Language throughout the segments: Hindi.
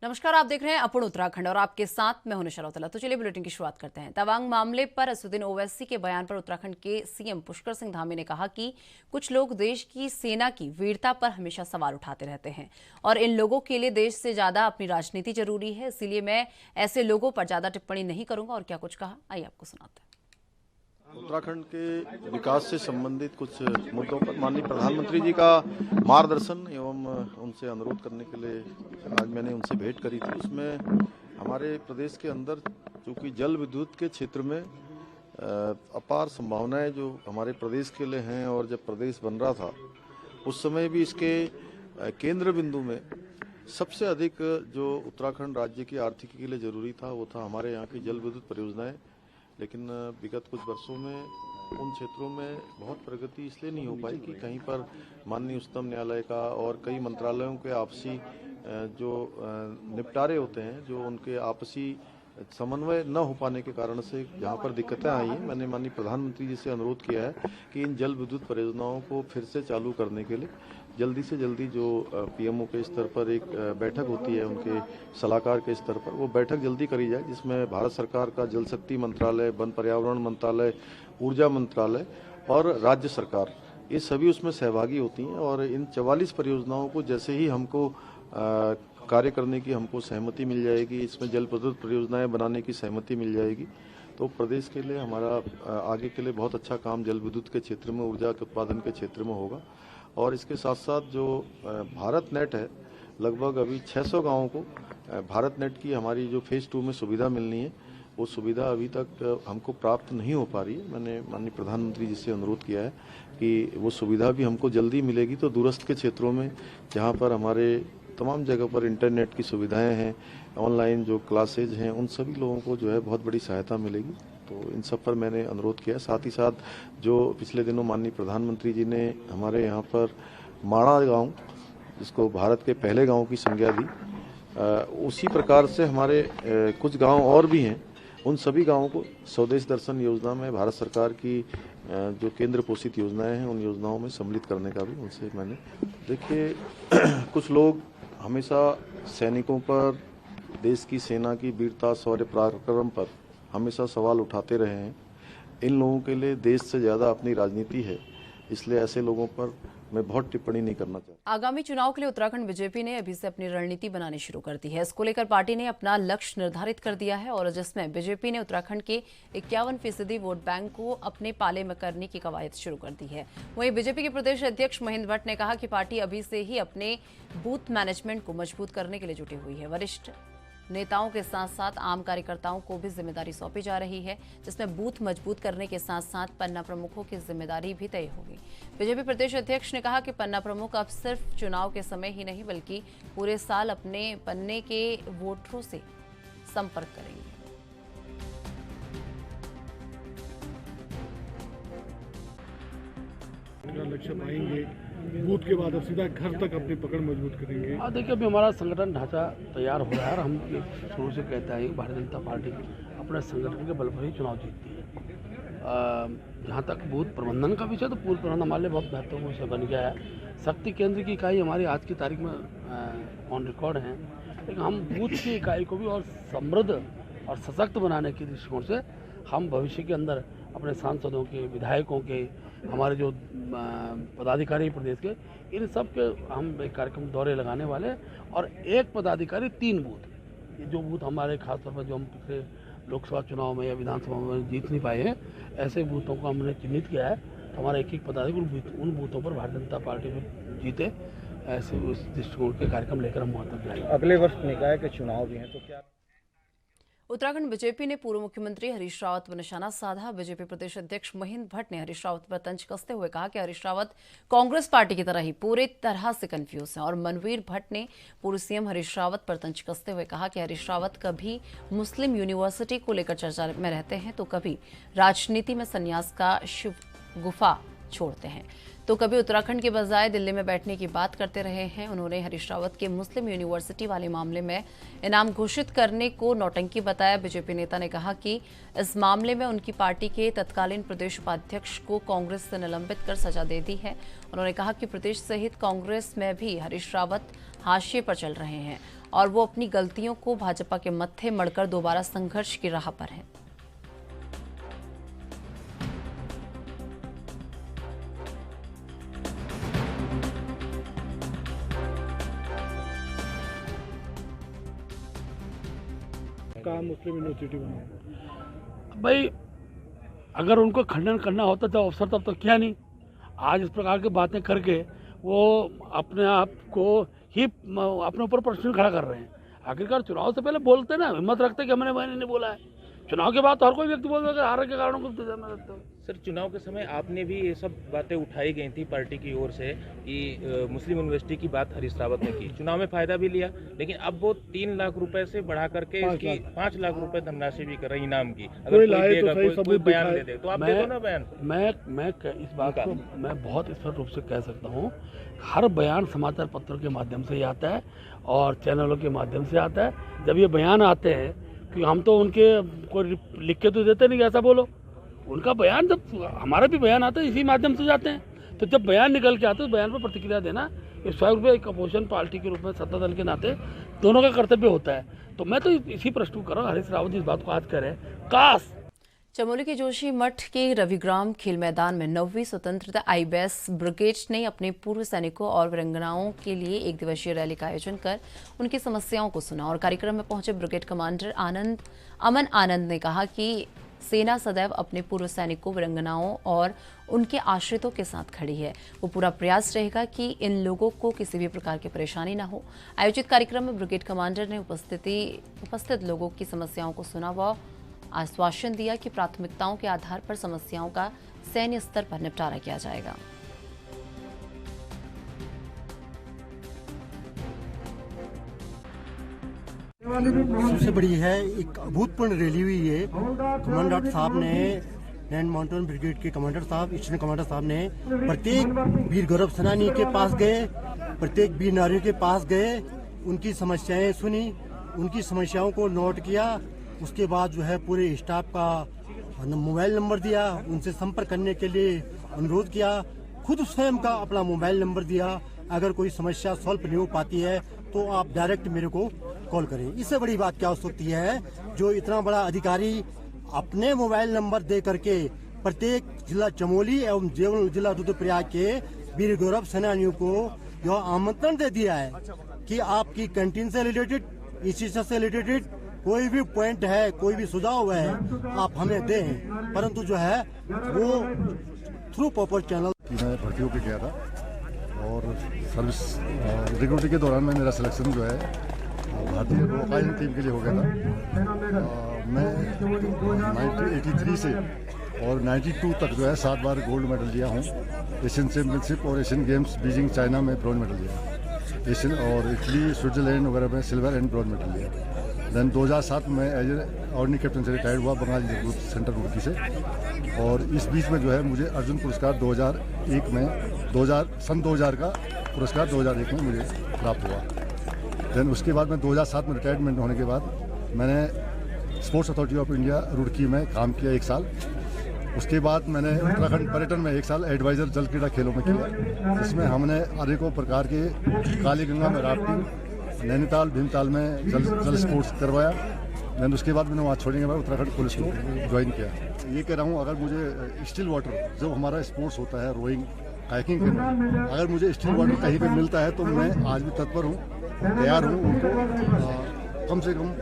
नमस्कार, आप देख रहे हैं अपूर्ण उत्तराखंड और आपके साथ मैं हूं निशा रौतेला। तो चलिए बुलेटिन की शुरुआत करते हैं। तवांग मामले पर असदुद्दीन ओवैसी के बयान पर उत्तराखंड के सीएम पुष्कर सिंह धामी ने कहा कि कुछ लोग देश की सेना की वीरता पर हमेशा सवाल उठाते रहते हैं और इन लोगों के लिए देश से ज्यादा अपनी राजनीति जरूरी है, इसीलिए मैं ऐसे लोगों पर ज्यादा टिप्पणी नहीं करूंगा। और क्या कुछ कहा, आइए आपको सुनाते हैं। उत्तराखंड के विकास से संबंधित कुछ मुद्दों पर माननीय प्रधानमंत्री जी का मार्गदर्शन एवं उनसे अनुरोध करने के लिए आज मैंने उनसे भेंट करी थी। उसमें हमारे प्रदेश के अंदर चूंकि जल विद्युत के क्षेत्र में अपार संभावनाएं जो हमारे प्रदेश के लिए हैं और जब प्रदेश बन रहा था उस समय भी इसके केंद्र बिंदु में सबसे अधिक जो उत्तराखंड राज्य की आर्थिकी के लिए जरूरी था वो था हमारे यहाँ की जल विद्युत परियोजनाएं। लेकिन विगत कुछ वर्षों में उन क्षेत्रों में बहुत प्रगति इसलिए नहीं हो पाई कि कहीं पर माननीय उच्चतम न्यायालय का और कई मंत्रालयों के आपसी जो निपटारे होते हैं, जो उनके आपसी समन्वय न हो पाने के कारण से जहाँ पर दिक्कतें आई हैं, मैंने माननीय प्रधानमंत्री जी से अनुरोध किया है कि इन जल विद्युत परियोजनाओं को फिर से चालू करने के लिए जल्दी से जल्दी जो पीएमओ के स्तर पर एक बैठक होती है, उनके सलाहकार के स्तर पर वो बैठक जल्दी करी जाए, जिसमें भारत सरकार का जल शक्ति मंत्रालय, वन पर्यावरण मंत्रालय, ऊर्जा मंत्रालय और राज्य सरकार ये सभी उसमें सहभागी होती हैं। और इन 44 परियोजनाओं को जैसे ही हमको कार्य करने की हमको सहमति मिल जाएगी, इसमें जल विद्युत परियोजनाएं बनाने की सहमति मिल जाएगी, तो प्रदेश के लिए हमारा आगे के लिए बहुत अच्छा काम जल विद्युत के क्षेत्र में, ऊर्जा के उत्पादन के क्षेत्र में होगा। और इसके साथ साथ जो भारत नेट है, लगभग अभी 600 गाँवों को भारत नेट की हमारी जो फेज़ 2 में सुविधा मिलनी है, वो सुविधा अभी तक हमको प्राप्त नहीं हो पा रही है। मैंने माननीय प्रधानमंत्री जी से अनुरोध किया है कि वो सुविधा भी हमको जल्दी मिलेगी तो दूरस्थ के क्षेत्रों में जहाँ पर हमारे तमाम जगह पर इंटरनेट की सुविधाएं हैं, ऑनलाइन जो क्लासेज हैं, उन सभी लोगों को जो है बहुत बड़ी सहायता मिलेगी। तो इन सब पर मैंने अनुरोध किया है। साथ ही साथ जो पिछले दिनों माननीय प्रधानमंत्री जी ने हमारे यहाँ पर माणा गांव, जिसको भारत के पहले गांव की संज्ञा दी, उसी प्रकार से हमारे कुछ गांव और भी हैं, उन सभी गांवों को स्वदेश दर्शन योजना में भारत सरकार की जो केंद्र पोषित योजनाएं हैं उन योजनाओं में सम्मिलित करने का भी उनसे मैंने। देखिए कुछ लोग हमेशा सैनिकों पर, देश की सेना की वीरता, शौर्य, पराक्रम पर हमेशा सवाल उठाते रहे हैं। इन लोगों के लिए देश से ज़्यादा अपनी राजनीति है, इसलिए ऐसे लोगों पर मैं बहुत टिप्पणी नहीं करना चाहता। आगामी चुनाव के लिए उत्तराखंड बीजेपी ने अभी से अपनी रणनीति बनानी शुरू कर दी है। इसको लेकर पार्टी ने अपना लक्ष्य निर्धारित कर दिया है और जिसमें बीजेपी ने उत्तराखंड के 51% वोट बैंक को अपने पाले में करने की कवायद शुरू कर दी है। वहीं बीजेपी के प्रदेश अध्यक्ष महेंद्र भट्ट ने कहा कि पार्टी अभी से ही अपने बूथ मैनेजमेंट को मजबूत करने के लिए जुटी हुई है। वरिष्ठ नेताओं के साथ साथ आम कार्यकर्ताओं को भी जिम्मेदारी सौंपी जा रही है, जिसमें बूथ मजबूत करने के साथ साथ पन्ना प्रमुखों की जिम्मेदारी भी तय होगी। बीजेपी प्रदेश अध्यक्ष ने कहा कि पन्ना प्रमुख अब सिर्फ चुनाव के समय ही नहीं बल्कि पूरे साल अपने पन्ने के वोटरों से संपर्क करेंगे। लक्ष्य पाएंगे, बूथ के बाद अब सीधा घर तक अपनी पकड़ मजबूत करेंगे। देखिए अभी हमारा संगठन ढांचा तैयार हो रहा है और हम शुरू से कहते हैं भारतीय जनता पार्टी अपने संगठन के बल पर ही चुनाव जीतती है। जहाँ तक बूथ प्रबंधन का विषय, तो बूथ प्रबंधन हमारे लिए बहुत महत्वपूर्ण विषय बन गया है। शक्ति केंद्र की इकाई हमारी आज की तारीख में ऑन रिकॉर्ड है, लेकिन हम बूथ की इकाई को भी और समृद्ध और सशक्त बनाने के दृष्टिकोण से हम भविष्य के अंदर अपने सांसदों के, विधायकों के, हमारे जो पदाधिकारी प्रदेश के, इन सब के हम एक कार्यक्रम दौरे लगाने वाले हैं और एक पदाधिकारी 3 बूथ। ये जो बूथ हमारे खासतौर पर जो हम पिछले लोकसभा चुनाव में या विधानसभा में जीत नहीं पाए हैं, ऐसे बूथों को हमने चिन्हित किया है। तो हमारा एक पदाधिकारी उन बूथों पर भारतीय जनता पार्टी में जीते, ऐसे उस दृष्टिकोण के कार्यक्रम लेकर हम वहाँ तक जाएंगे। अगले वर्ष निकाय के चुनाव भी हैं, तो क्या उत्तराखंड बीजेपी ने पूर्व मुख्यमंत्री हरीश रावत पर निशाना साधा। बीजेपी प्रदेश अध्यक्ष महेंद्र भट्ट ने हरीश रावत पर तंज कसते हुए कहा कि हरीश रावत कांग्रेस पार्टी की तरह ही पूरे तरह से कंफ्यूज हैं। और मनवीर भट्ट ने पूर्व सीएम हरीश रावत पर तंज कसते हुए कहा कि हरीश रावत कभी मुस्लिम यूनिवर्सिटी को लेकर चर्चा में रहते हैं तो कभी राजनीति में संन्यास का शिव गुफा छोड़ते हैं, तो कभी उत्तराखंड के बजाय दिल्ली में बैठने की बात करते रहे हैं। उन्होंने हरीश रावत के मुस्लिम यूनिवर्सिटी वाले मामले में इनाम घोषित करने को नौटंकी बताया। बीजेपी नेता ने कहा कि इस मामले में उनकी पार्टी के तत्कालीन प्रदेश उपाध्यक्ष को कांग्रेस से निलंबित कर सजा दे दी है। उन्होंने कहा कि प्रदेश सहित कांग्रेस में भी हरीश रावत हाशिए पर चल रहे हैं और वो अपनी गलतियों को भाजपा के मत्थे मढ़कर दोबारा संघर्ष की राह पर है। कहा मुस्लिम यूनिवर्सिटी बनाए। भाई अगर उनको खंडन करना होता तो अवसर तब तो किया नहीं। आज इस प्रकार की बातें करके वो अपने आप को ही अपने ऊपर प्रश्न खड़ा कर रहे हैं। आखिरकार चुनाव से पहले बोलते ना, हिम्मत रखते कि हमने मैंने नहीं बोला है। चुनाव के बाद तो हर कोई व्यक्ति बोलता है कि हार के कारणों को ध्यान में रखते हो। सर, चुनाव के समय आपने भी ये सब बातें उठाई गई थी पार्टी की ओर से कि मुस्लिम यूनिवर्सिटी की बात हरीश रावत ने की, चुनाव में फायदा भी लिया, लेकिन अब वो 3 लाख रुपए से बढ़ा करके इसकी 5 लाख रुपए धनराशि भी कर रही इनाम की। अगर कोई देगा, कोई बयान दे दे तो आप दे दो ना बयान। मैं इस बात को मैं बहुत स्पष्ट रूप से कह सकता हूँ, हर बयान समाचार पत्रों के माध्यम से ही आता है और चैनलों के माध्यम से आता है। जब ये बयान आते हैं कि हम तो उनके को लिख के तो देते नहीं कि ऐसा बोलो, उनका बयान जब हमारा भी बयान आता है इसी माध्यम से जाते हैं। तो जब बयान निकल के आते हैं तो बयान पर प्रतिक्रिया देना ये स्वयं रूप एक अपोजिशन पार्टी के रूप में सत्ता दल के नाते दोनों का कर्तव्य होता है। तो मैं तो इसी प्रश्न को कर रहा हूँ, हरीश रावत इस बात को आज करें। काश चमोली के जोशी मठ के रविग्राम खेल मैदान में 9वीं स्वतंत्रता आईबीएस ब्रिगेड ने अपने पूर्व सैनिकों और वीरांगनाओं के लिए एक दिवसीय रैली का आयोजन कर उनकी समस्याओं को सुना। और कार्यक्रम में पहुंचे ब्रिगेड कमांडर अमन आनंद ने कहा कि सेना सदैव अपने पूर्व सैनिकों, वीरांगनाओं और उनके आश्रितों के साथ खड़ी है। वो पूरा प्रयास रहेगा कि इन लोगों को किसी भी प्रकार की परेशानी न हो। आयोजित कार्यक्रम में ब्रिगेड कमांडर ने उपस्थित लोगों की समस्याओं को सुना व आश्वासन दिया कि प्राथमिकताओं के आधार पर समस्याओं का सैन्य स्तर पर निपटारा किया जाएगा। सबसे बड़ी है एक अभूतपूर्व रैली हुई है। कमांडर साहब ने लैंड माउंटेन ब्रिगेड के कमांडर साहब, ईस्टर्न कमांडर साहब ने प्रत्येक वीर गौरव सेनानी के पास गए, प्रत्येक वीर नारियों के पास गए, उनकी समस्याएं सुनी, उनकी समस्याओं को नोट किया। उसके बाद जो है पूरे स्टाफ का मोबाइल नंबर दिया, उनसे संपर्क करने के लिए अनुरोध किया, खुद स्वयं का अपना मोबाइल नंबर दिया। अगर कोई समस्या सॉल्व नहीं हो पाती है तो आप डायरेक्ट मेरे को कॉल करें। इससे बड़ी बात क्या हो सकती है जो इतना बड़ा अधिकारी अपने मोबाइल नंबर दे करके प्रत्येक जिला चमोली एवं जिला रुद्रप्रयाग के वीर गौरव सेनानियों को यह आमंत्रण दे दिया है कि आपकी कैंटीन से रिलेटेड, इसी से रिलेटेड कोई भी पॉइंट है, कोई भी सुझाव है, आप हमें दें। परंतु जो है वो थ्रू प्रॉपर चैनल। मैं भर्ती होकर गया था और सर्विस रिक्रूटिंग के दौरान में मेरा सिलेक्शन जो है भारतीय वॉकाइन टीम के लिए हो गया था। मैं 1983 से और 92 तक जो है 7 बार गोल्ड मेडल लिया हूँ। एशियन चैम्पियनशिप और एशियन गेम्स बीजिंग चाइना में ब्रॉन्ज मेडल लिया, एशियन और इटली स्विट्जरलैंड वगैरह में सिल्वर एंड ब्रॉन्ज मेडल लिया। देन 2007 में एज ए ऑर्डिनरी कैप्टन से रिटायर्ड हुआ बंगाल रिक्रूट सेंटर रुड़की से। और इस बीच में जो है मुझे अर्जुन पुरस्कार 2001 में सन 2000 का पुरस्कार 2001 में मुझे प्राप्त हुआ। देन उसके बाद मैं 2007 में रिटायरमेंट होने के बाद मैंने sports authority of India Roorkee में काम किया 1 साल। उसके बाद मैंने उत्तराखंड पर्यटन में 1 साल एडवाइज़र जल क्रीड़ा खेलों में किया। इसमें हमने अनेकों प्रकार के काली गंगा में राफ्टिंग, नैनीताल भीमताल में जल स्पोर्ट्स करवाया। देन उसके बाद मैंने वहाँ छोड़ने के बाद उत्तराखंड पुलिस को ज्वाइन किया। ये कह रहा हूँ अगर मुझे स्टिल वाटर जो हमारा स्पोर्ट्स होता है रोइंग, काइकिंग करना, अगर मुझे स्टिल वाटर कहीं पे मिलता है तो मैं आज भी तत्पर हूँ, तैयार हूँ उनको कम से कम।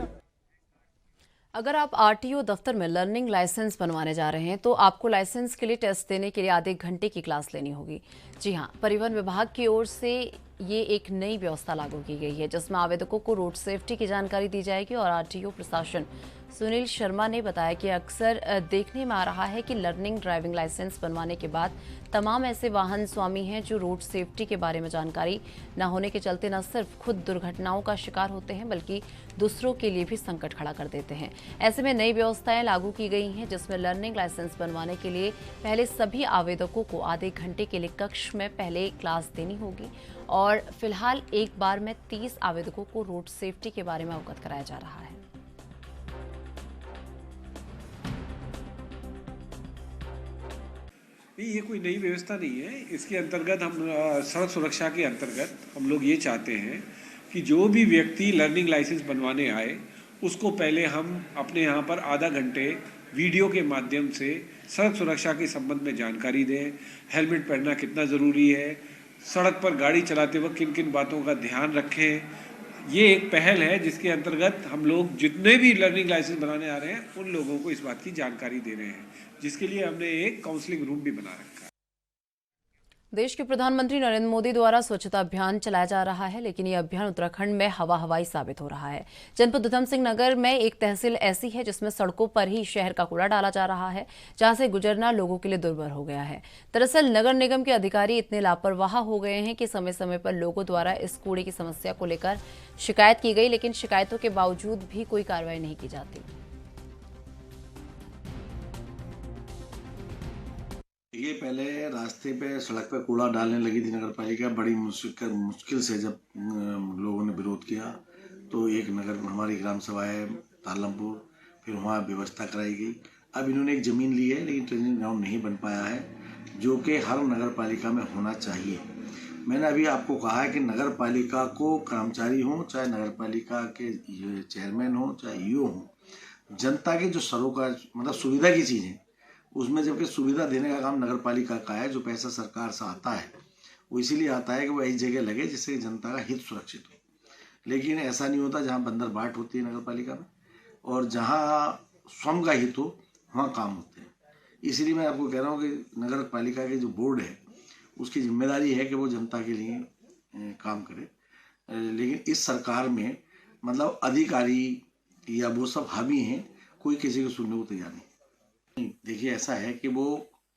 अगर आप आरटीओ दफ्तर में लर्निंग लाइसेंस बनवाने जा रहे हैं तो आपको लाइसेंस के लिए टेस्ट देने के लिए आधे घंटे की क्लास लेनी होगी। जी हां, परिवहन विभाग की ओर से ये एक नई व्यवस्था लागू की गई है जिसमें आवेदकों को रोड सेफ्टी की जानकारी दी जाएगी। और आरटीओ प्रशासन सुनील शर्मा ने बताया कि अक्सर देखने में आ रहा है कि लर्निंग ड्राइविंग लाइसेंस बनवाने के बाद तमाम ऐसे वाहन स्वामी हैं जो रोड सेफ्टी के बारे में जानकारी न होने के चलते न सिर्फ खुद दुर्घटनाओं का शिकार होते हैं बल्कि दूसरों के लिए भी संकट खड़ा कर देते हैं। ऐसे में नई व्यवस्थाएं लागू की गई हैं जिसमें लर्निंग लाइसेंस बनवाने के लिए पहले सभी आवेदकों को आधे घंटे के लिए कक्ष में पहले क्लास देनी होगी। और फिलहाल एक बार में 30 आवेदकों को रोड सेफ्टी के बारे में अवगत कराया जा रहा है। नहीं, ये कोई नई व्यवस्था नहीं है। इसके अंतर्गत हम सड़क सुरक्षा के अंतर्गत हम लोग ये चाहते हैं कि जो भी व्यक्ति लर्निंग लाइसेंस बनवाने आए उसको पहले हम अपने यहाँ पर आधा घंटे वीडियो के माध्यम से सड़क सुरक्षा के संबंध में जानकारी दें, हेलमेट पहनना कितना ज़रूरी है, सड़क पर गाड़ी चलाते वक्त किन किन बातों का ध्यान रखें। ये एक पहल है जिसके अंतर्गत हम लोग जितने भी लर्निंग लाइसेंस बनाने आ रहे हैं उन लोगों को इस बात की जानकारी दे रहे हैं, जिसके लिए हमने एक काउंसलिंग रूम भी बना रखा है। देश के प्रधानमंत्री नरेंद्र मोदी द्वारा स्वच्छता अभियान चलाया जा रहा है, लेकिन ये अभियान उत्तराखंड में हवाई साबित हो रहा है। जनपद उधम सिंह नगर में एक तहसील ऐसी है जिसमें सड़कों पर ही शहर का कूड़ा डाला जा रहा है, जहां से गुजरना लोगों के लिए दुर्भर हो गया है। दरअसल नगर निगम के अधिकारी इतने लापरवाह हो गए हैं कि समय समय पर लोगों द्वारा इस कूड़े की समस्या को लेकर शिकायत की गई, लेकिन शिकायतों के बावजूद भी कोई कार्रवाई नहीं की जाती। ये पहले रास्ते पे सड़क पे कूड़ा डालने लगी थी नगर पालिका, बड़ी मुश्किल से जब लोगों ने विरोध किया तो एक नगर हमारी ग्राम सभा है तालमपुर, फिर वहाँ व्यवस्था कराई गई। अब इन्होंने एक ज़मीन ली है लेकिन ट्रेनिंग ग्राउंड नहीं बन पाया है, जो कि हर नगर पालिका में होना चाहिए। मैंने अभी आपको कहा है कि नगर पालिका को कर्मचारी हों, चाहे नगर पालिका के चेयरमैन हों, चाहे ईओ हों, जनता के जो सरोकार मतलब सुविधा की चीज़ है उसमें जबकि सुविधा देने का काम नगर पालिका का है। जो पैसा सरकार से आता है वो इसीलिए आता है कि वो ऐसी जगह लगे जिससे जनता का हित सुरक्षित हो। लेकिन ऐसा नहीं होता, जहाँ बंदर बाट होती है नगर पालिका में और जहाँ स्वयं का हित हो वहाँ काम होते हैं। इसलिए मैं आपको कह रहा हूँ कि नगर पालिका के जो बोर्ड है उसकी जिम्मेदारी है कि वो जनता के लिए काम करे। लेकिन इस सरकार में मतलब अधिकारी या वो सब हावी हैं, कोई किसी को सुनने को तैयार नहीं। देखिए ऐसा है कि वो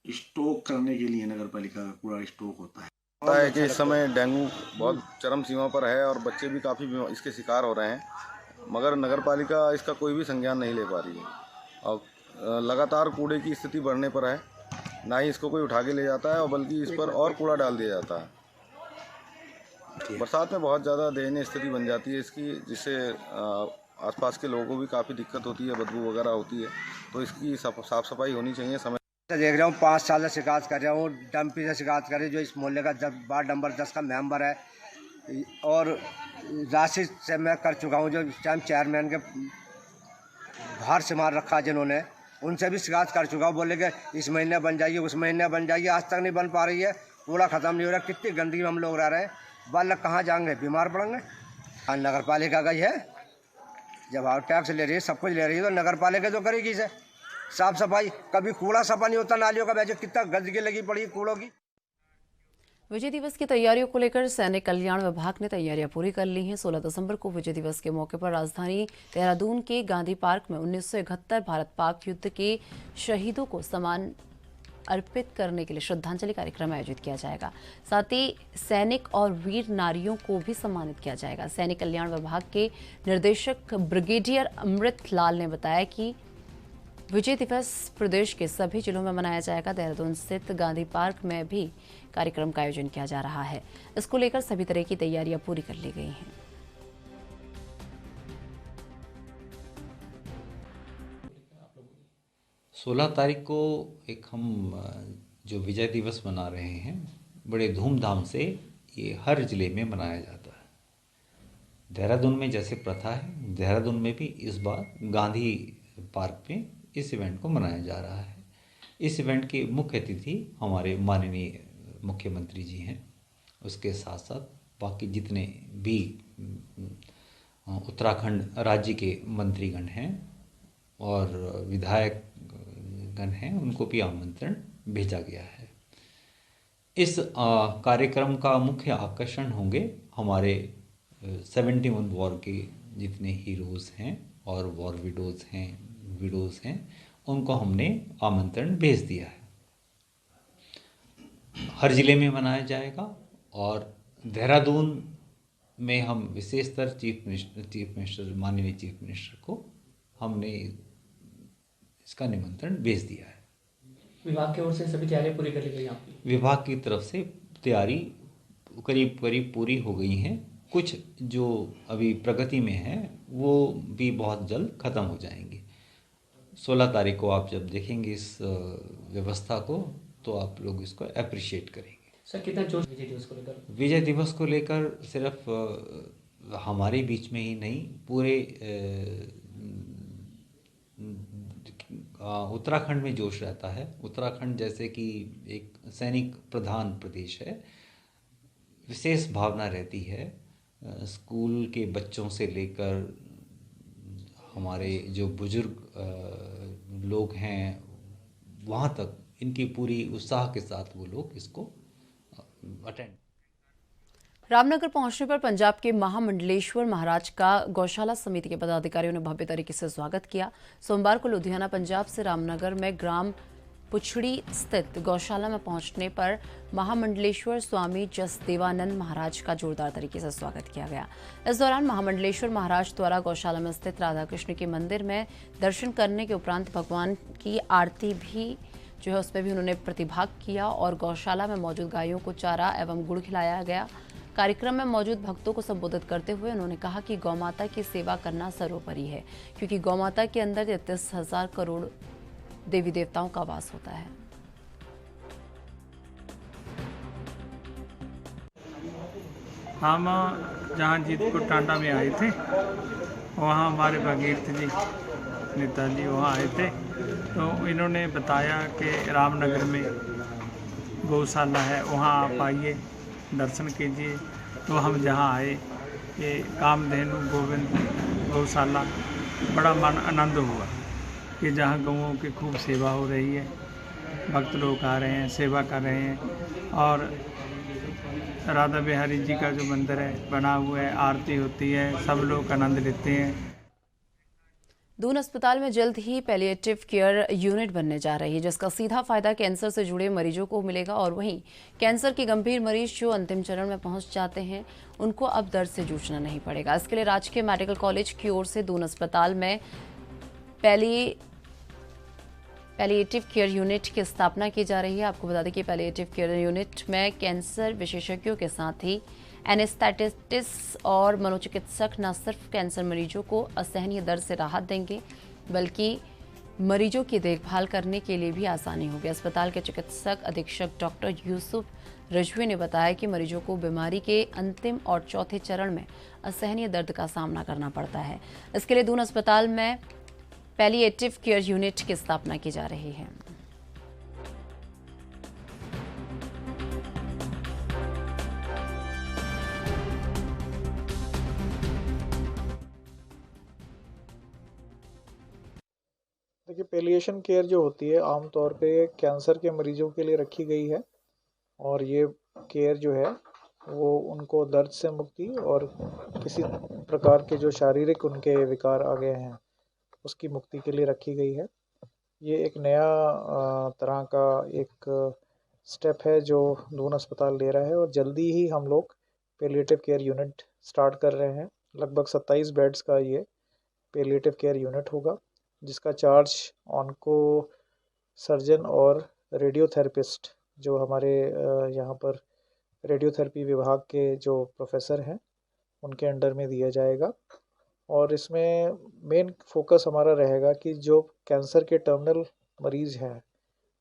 स्टॉक करने के लिए नगर पालिका का कूड़ा स्टॉक होता है। पता है कि इस समय डेंगू बहुत चरम सीमा पर है और बच्चे भी काफ़ी इसके शिकार हो रहे हैं, मगर नगर पालिका इसका कोई भी संज्ञान नहीं ले पा रही है और लगातार कूड़े की स्थिति बढ़ने पर है। ना ही इसको कोई उठा के ले जाता है और बल्कि इस पर और कूड़ा डाल दिया जाता है। बरसात में बहुत ज़्यादा दयनीय स्थिति बन जाती है इसकी, जिससे आसपास के लोगों को भी काफ़ी दिक्कत होती है, बदबू वगैरह होती है। तो इसकी साफ सफाई होनी चाहिए समय। देख रहा हूँ 5 साल से शिकायत कर रहा हूँ, डंपी से शिकायत कर रही, जो इस मोहल्ले का वार्ड नंबर 10 का मेंबर है, और राशि से मैं कर चुका हूँ। जो चेयरमैन के बाहर से मार रखा जिन्होंने, उनसे भी शिकायत कर चुका हूँ। बोले कि इस महीने बन जाइए, उस महीने बन जाइए, आज तक नहीं बन पा रही है। कूड़ा ख़त्म नहीं हो रहा। कितनी गंदगी में हम लोग रह रहे हैं, बालक कहाँ जाएंगे, बीमार पड़ेंगे। नगर पालिका का ही है, जब आप टैक्स ले रही है, सब कुछ ले रही है, तो नगर पालिका तो करेगी इसे साफ सफाई। कभी कूड़ा सफा नहीं होता नालियों का, वैसे कितना गंदगी लगी पड़ी कूड़ों की। विजय दिवस की तैयारियों को लेकर सैनिक कल्याण विभाग ने तैयारियां पूरी कर ली हैं। 16 दिसंबर को विजय दिवस के मौके पर राजधानी देहरादून के गांधी पार्क में 1971 भारत पाक युद्ध के शहीदों को सम्मान अर्पित करने के लिए श्रद्धांजलि कार्यक्रम आयोजित किया जाएगा। साथ ही सैनिक और वीर नारियों को भी सम्मानित किया जाएगा। सैनिक कल्याण विभाग के निर्देशक ब्रिगेडियर अमृत लाल ने बताया कि विजय दिवस प्रदेश के सभी जिलों में मनाया जाएगा। देहरादून स्थित गांधी पार्क में भी कार्यक्रम का आयोजन किया जा रहा है। इसको लेकर सभी तरह की तैयारियां पूरी कर ली गई हैं। सोलह तारीख को एक हम जो विजय दिवस मना रहे हैं, बड़े धूमधाम से ये हर जिले में मनाया जाता है। देहरादून में जैसे प्रथा है, देहरादून में भी इस बार गांधी पार्क में इस इवेंट को मनाया जा रहा है। इस इवेंट के मुख्य अतिथि हमारे माननीय मुख्यमंत्री जी हैं। उसके साथ साथ बाकी जितने भी उत्तराखंड राज्य के मंत्रीगण हैं और विधायक गण हैं, उनको भी आमंत्रण भेजा गया है। इस कार्यक्रम का मुख्य आकर्षण होंगे हमारे 71 वॉर के जितने हीरोज़ हैं और वॉर विडोज़ हैं, उनको हमने आमंत्रण भेज दिया है। हर जिले में मनाया जाएगा और देहरादून में हम विशेषतर चीफ मिनिस्टर माननीय चीफ मिनिस्टर को हमने इसका निमंत्रण भेज दिया है। विभाग की ओर से सभी तैयारियां पूरी कर ली गई आपकी? विभाग की तरफ से तैयारी करीब पूरी हो गई हैं। कुछ जो अभी प्रगति में है वो भी बहुत जल्द ख़त्म हो जाएंगी। 16 तारीख को आप जब देखेंगे इस व्यवस्था को तो आप लोग इसको अप्रिशिएट करेंगे। सर कितना जोश विजय दिवस को लेकर? विजय दिवस को लेकर सिर्फ हमारे बीच में ही नहीं, पूरे उत्तराखंड में जोश रहता है। उत्तराखंड जैसे कि एक सैनिक प्रधान प्रदेश है, विशेष भावना रहती है। स्कूल के बच्चों से लेकर हमारे जो बुजुर्ग लोग हैं वहाँ तक इनकी पूरी उत्साह के साथ वो लोग इसको अटेंड। रामनगर पहुंचने पर पंजाब के महामंडलेश्वर महाराज का गौशाला समिति के पदाधिकारियों ने भव्य तरीके से स्वागत किया। सोमवार को लुधियाना पंजाब से रामनगर में ग्राम पुछड़ी स्थित गौशाला में पहुंचने पर महामंडलेश्वर स्वामी जसदेवानंद महाराज का जोरदार तरीके से स्वागत किया गया। इस दौरान महामंडलेश्वर महाराज द्वारा गौशाला में स्थित राधा कृष्ण के मंदिर में दर्शन करने के उपरांत भगवान की आरती भी जो है उसमें भी उन्होंने प्रतिभाग किया और गौशाला में मौजूद गायों को चारा एवं गुड़ खिलाया गया। कार्यक्रम में मौजूद भक्तों को संबोधित करते हुए उन्होंने कहा कि गौमाता की सेवा करना सर्वोपरि है, क्योंकि गौमाता के अंदर 33,000 करोड़ देवी देवताओं का वास होता है। हम जहाँ जीतपुर टांडा में आए थे, वहाँ हमारे भगीरथ जी नेताजी वहाँ आए थे, तो इन्होंने बताया कि रामनगर में गौशाला है, वहाँ आप आइए दर्शन कीजिए। तो हम जहाँ आए ये कामधेनु गोविंद गौशाला, बड़ा मन आनंद हुआ कि जहाँ गौओं की खूब सेवा हो रही है, भक्त लोग आ रहे हैं, सेवा कर रहे हैं और राधा बिहारी जी का जो मंदिर है बना हुआ है, आरती होती है, सब लोग आनंद लेते हैं। दून अस्पताल में जल्द ही पैलिएटिव केयर यूनिट बनने जा रही है, जिसका सीधा फायदा कैंसर से जुड़े मरीजों को मिलेगा और वहीं कैंसर के गंभीर मरीज जो अंतिम चरण में पहुंच जाते हैं उनको अब दर्द से जूझना नहीं पड़ेगा। इसके लिए राजकीय मेडिकल कॉलेज की ओर से दून अस्पताल में पैलिएटिव केयर यूनिट की स्थापना की जा रही है। आपको बता दें कि पैलिएटिव केयर यूनिट में कैंसर विशेषज्ञों के साथ ही एनेस्थेटिस्ट और मनोचिकित्सक न सिर्फ कैंसर मरीजों को असहनीय दर्द से राहत देंगे, बल्कि मरीजों की देखभाल करने के लिए भी आसानी होगी। अस्पताल के चिकित्सक अधीक्षक डॉक्टर यूसुफ रिजवी ने बताया कि मरीजों को बीमारी के अंतिम और चौथे चरण में असहनीय दर्द का सामना करना पड़ता है। इसके लिए दून अस्पताल में पैलिएटिव केयर यूनिट की स्थापना की जा रही है। देखिए, पैलिएशन केयर जो होती है आमतौर पे कैंसर के मरीजों के लिए रखी गई है और ये केयर जो है वो उनको दर्द से मुक्ति और किसी प्रकार के जो शारीरिक उनके विकार आ गए हैं उसकी मुक्ति के लिए रखी गई है। ये एक नया तरह का एक स्टेप है जो दून अस्पताल ले रहा है और जल्दी ही हम लोग पैलिएटिव केयर यूनिट स्टार्ट कर रहे हैं। लगभग 27 बेड्स का ये पैलिएटिव केयर यूनिट होगा, जिसका चार्ज ऑनको सर्जन और रेडियोथेरेपिस्ट जो हमारे यहाँ पर रेडियोथेरेपी विभाग के जो प्रोफेसर हैं उनके अंडर में दिया जाएगा। और इसमें मेन फोकस हमारा रहेगा कि जो कैंसर के टर्मिनल मरीज़ हैं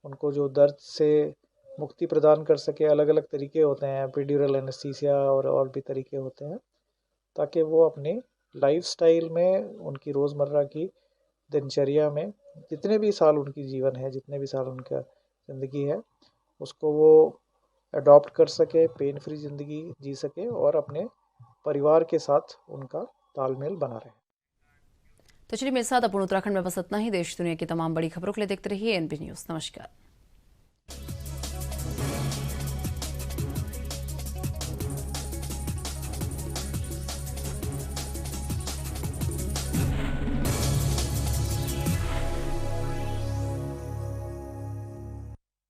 उनको जो दर्द से मुक्ति प्रदान कर सके। अलग अलग तरीके होते हैं, एपिड्यूरल एनेस्थीसिया और भी तरीके होते हैं, ताकि वो अपनी लाइफस्टाइल में उनकी रोज़मर्रा की दिनचर्या में जितने भी साल उनकी जीवन है, जितने भी साल उनका ज़िंदगी है, उसको वो अडॉप्ट कर सके, पेन फ्री ज़िंदगी जी सके और अपने परिवार के साथ उनका तालमेल बना रहे। तो चलिए, मेरे साथ अपन उत्तराखंड में बस इतना ही। देश दुनिया की तमाम बड़ी खबरों के लिए देखते रहिए एनबी न्यूज़। नमस्कार।